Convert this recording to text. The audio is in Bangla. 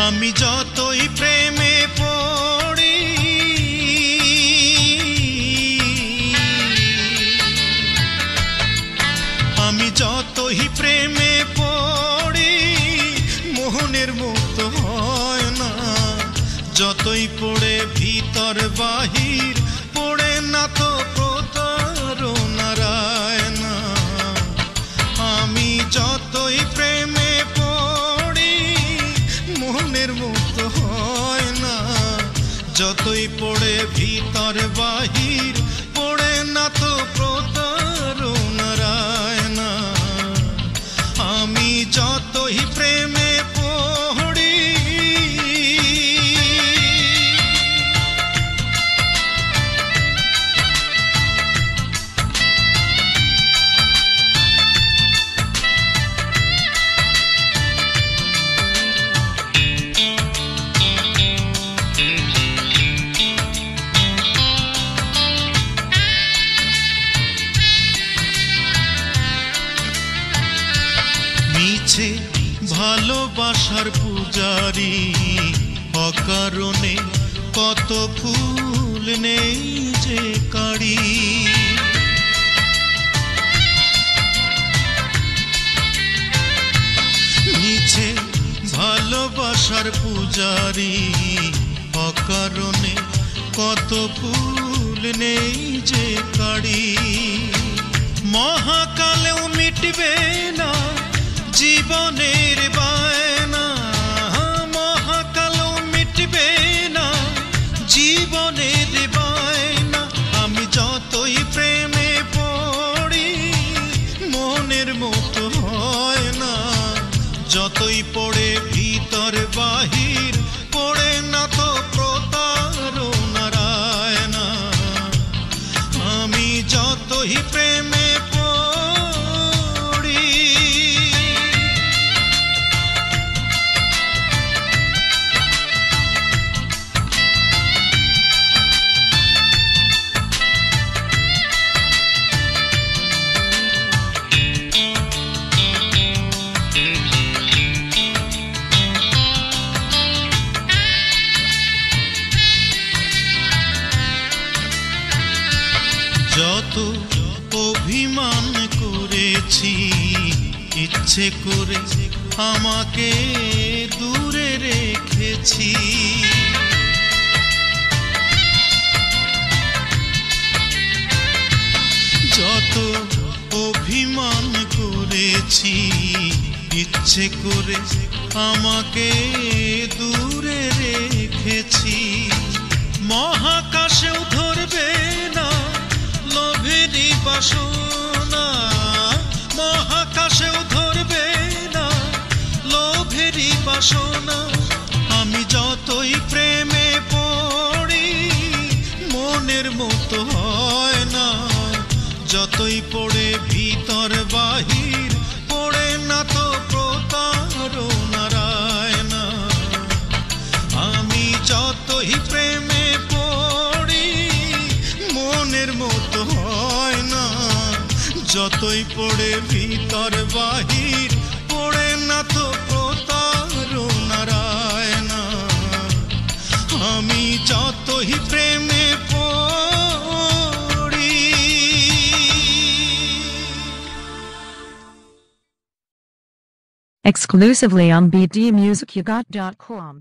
আমি যতই প্রেমে পড়ি আমি যতই প্রেমে পড়ি মোহনের মুক্ত হয় না যতই পড়ে ভিতর বাহির পড়ে না তো প্রতারণায় না আমি যতই প্রেমে পড়ি মোহনের মুক্ত হয় না যতই পড়ে ভিতর বাহির পড়ে না তো প্রতারণায় না আমি যতই প্রেমে পড়ি মিছে ভালোবাসার পূজারি অকারণে কত ফুল নেই যে কাড়ি মিছে ভালোবাসার পূজারি অকারণে কত ফুল নেই যে কাড়ি মহাকালেও মিটবে না জীবনের বায়না মহাকালও মিটবে না জীবনের বায়না আমি যতই প্রেমে পড়ি মনের মতো হয় না যতই পড়ে ভিতর বাহির পড়ে না তো প্রতারণায় না আমি যতই প্রেমে যত অভিমান করেছি ইচ্ছে করে আমাকে দূরে রেখেছি যত অভিমান করেছি ইচ্ছে করে আমাকে দূরে রেখেছি মহাকাশেও ধরবে না লোভেরই বাসনা মহাকাশেও ধরবে না লোভেরই বাসনা আমি যতই প্রেমে পড়ি মনের মতো হয় না যতই পড়ে ভিতর বাহির পড়ে না তো প্রতারণায় না আমি যতই প্রেমে পড়ি মনের মতো হয় না যতই পড়ে ভিতর বাহির পড়ে না তো প্রতারণায় না আমি যতই প্রেমে পড়ি Exclusively on bdmusicyougot.com